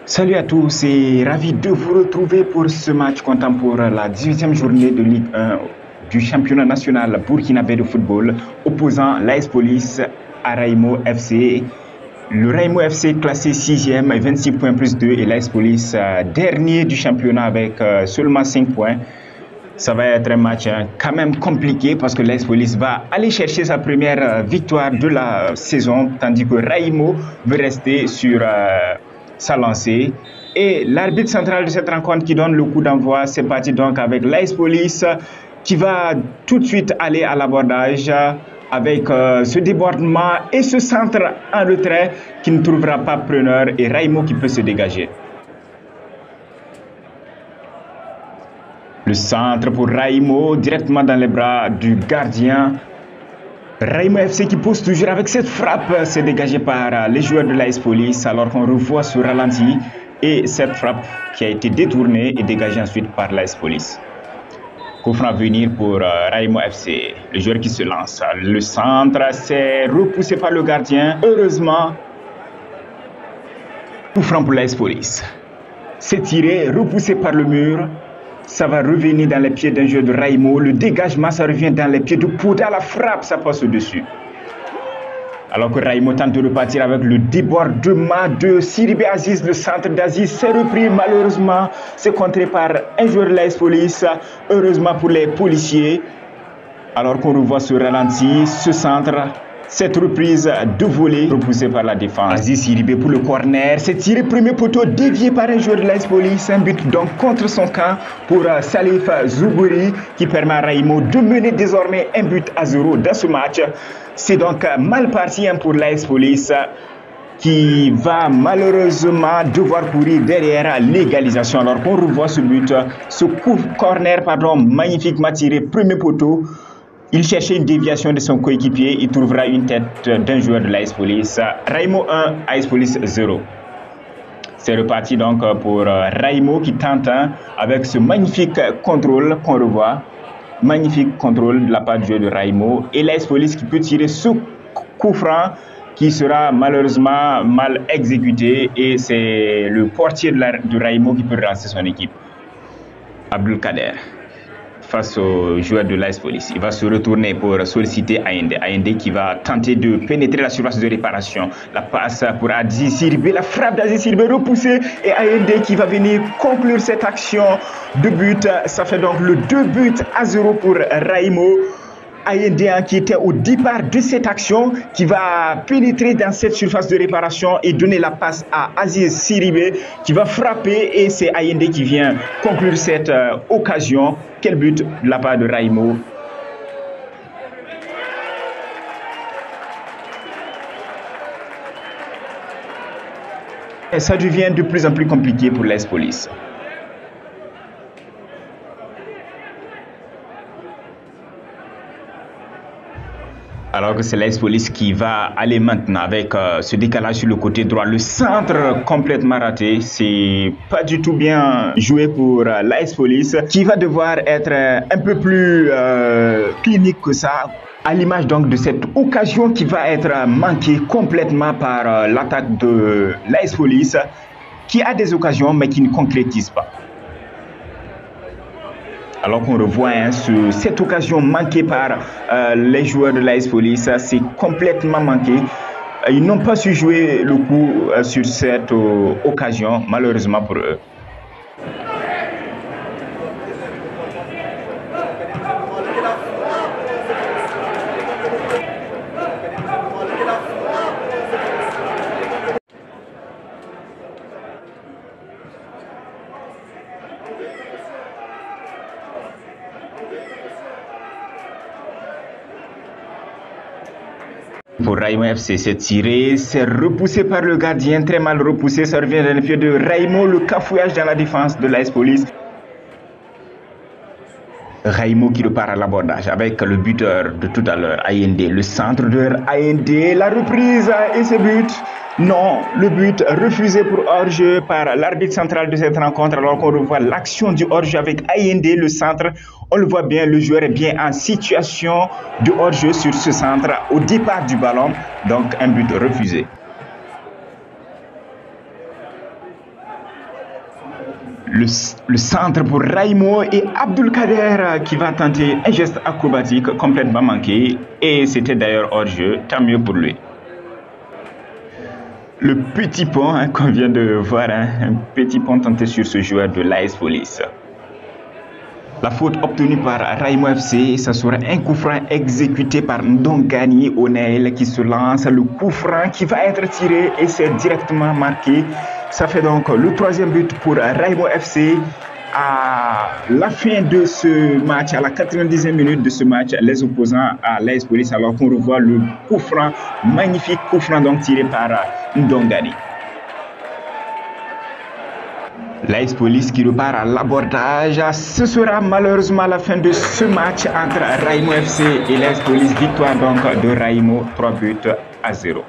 Salut à tous et ravi de vous retrouver pour ce match comptant pour la 18e journée de Ligue 1 du championnat national burkinabé de football opposant l'AS Police à Raimo FC. Le Raimo FC classé 6e, 26 points plus 2 et l'AS Police dernier du championnat avec seulement 5 points. Ça va être un match quand même compliqué parce que l'AS Police va aller chercher sa première victoire de la saison tandis que Raimo veut rester sur sa lancée. Et l'arbitre central de cette rencontre qui donne le coup d'envoi, c'est parti donc avec l'AS Police qui va tout de suite aller à l'abordage avec ce débordement et ce centre en retrait qui ne trouvera pas preneur et Raimo qui peut se dégager. Le centre pour Raimo directement dans les bras du gardien. Raimo FC qui pousse toujours avec cette frappe, c'est dégagé par les joueurs de l'AS Police alors qu'on revoit sur ralenti et cette frappe qui a été détournée et dégagée ensuite par l'AS Police. Coup franc à venir pour Raimo FC, le joueur qui se lance. Le centre, c'est repoussé par le gardien. Heureusement, coup franc pour l'AS Police. C'est tiré, repoussé par le mur. Ça va revenir dans les pieds d'un joueur de Raimo. Le dégagement, ça revient dans les pieds de Pouda. La frappe, ça passe au-dessus. Alors que Raimo tente de repartir avec le débordement de Siribé Aziz. Le centre d'Aziz s'est repris. Malheureusement, c'est contré par un joueur de l'AS Police. Heureusement pour les policiers. Alors qu'on revoit ce ralenti, ce centre, cette reprise de volée repoussée par la défense. Aziz Siribé pour le corner. C'est tiré premier poteau dévié par un joueur de l'AS Police. Un but donc contre son camp pour Salif Zougouri qui permet à Raimo de mener désormais 1-0 dans ce match. C'est donc mal parti pour l'AS Police qui va malheureusement devoir courir derrière l'égalisation. Alors qu'on revoit ce but, ce coup corner magnifiquement tiré premier poteau. Il cherchait une déviation de son coéquipier, il trouvera une tête d'un joueur de l'AS Police. Raimo 1, AS Police 0. C'est reparti donc pour Raimo qui tente avec ce magnifique contrôle qu'on revoit. Magnifique contrôle de la part du joueur de Raimo. Et l'AS Police qui peut tirer ce coup franc qui sera malheureusement mal exécuté. Et c'est le portier de Raimo qui peut relancer son équipe. Abdelkader. Face au joueur de l'AS Police. Il va se retourner pour solliciter Ayende. Ayende qui va tenter de pénétrer la surface de réparation. La passe pour Aziz Siribé. La frappe d'Aziz Siribé repoussée. Et Ayende qui va venir conclure cette action de but. Ça fait donc le 2-0 pour Raimo. Ayende qui était au départ de cette action, qui va pénétrer dans cette surface de réparation et donner la passe à Aziz Siribé qui va frapper et c'est Ayende qui vient conclure cette occasion. Quel but de la part de Raimo. Et ça devient de plus en plus compliqué pour l'AS Police. Alors que c'est l'AS Police qui va aller maintenant avec ce décalage sur le côté droit. Le centre complètement raté. C'est pas du tout bien joué pour l'AS Police qui va devoir être un peu plus clinique que ça. À l'image donc de cette occasion qui va être manquée complètement par l'attaque de l'AS Police qui a des occasions mais qui ne concrétise pas. Alors qu'on revoit cette occasion manquée par les joueurs de l'AS Police, c'est complètement manqué. Ils n'ont pas su jouer le coup sur cette occasion, malheureusement pour eux. Pour Raimo FC, c'est tiré, c'est repoussé par le gardien, très mal repoussé, ça revient dans les pieds de Raimo, le cafouillage dans la défense de l'AS Police. Raimo qui repart à l'abordage avec le buteur de tout à l'heure, Ayende, le centre de Ayende, la reprise et ce but. Non, le but refusé pour hors-jeu par l'arbitre central de cette rencontre alors qu'on revoit l'action du hors-jeu avec Ayende, le centre. On le voit bien, le joueur est bien en situation de hors-jeu sur ce centre au départ du ballon, donc un but refusé. Le centre pour Raimo et Abdulkader qui va tenter un geste acrobatique complètement manqué. Et c'était d'ailleurs hors jeu, tant mieux pour lui. Le petit pont qu'on vient de voir, un petit pont tenté sur ce joueur de l'AS Police. La faute obtenue par Raimo FC, ça sera un coup franc exécuté par Ndongani Onail qui se lance. Le coup franc qui va être tiré et c'est directement marqué. Ça fait donc le 3e but pour Raimo FC. À la fin de ce match, à la 90e minute de ce match, les opposants à l'AS Police, alors qu'on revoit le coup franc, magnifique coup franc donc tiré par Ndongani. L'AS Police qui repart à l'abordage. Ce sera malheureusement la fin de ce match entre Raimo FC et l'AS Police. Victoire donc de Raimo, 3 buts à 0.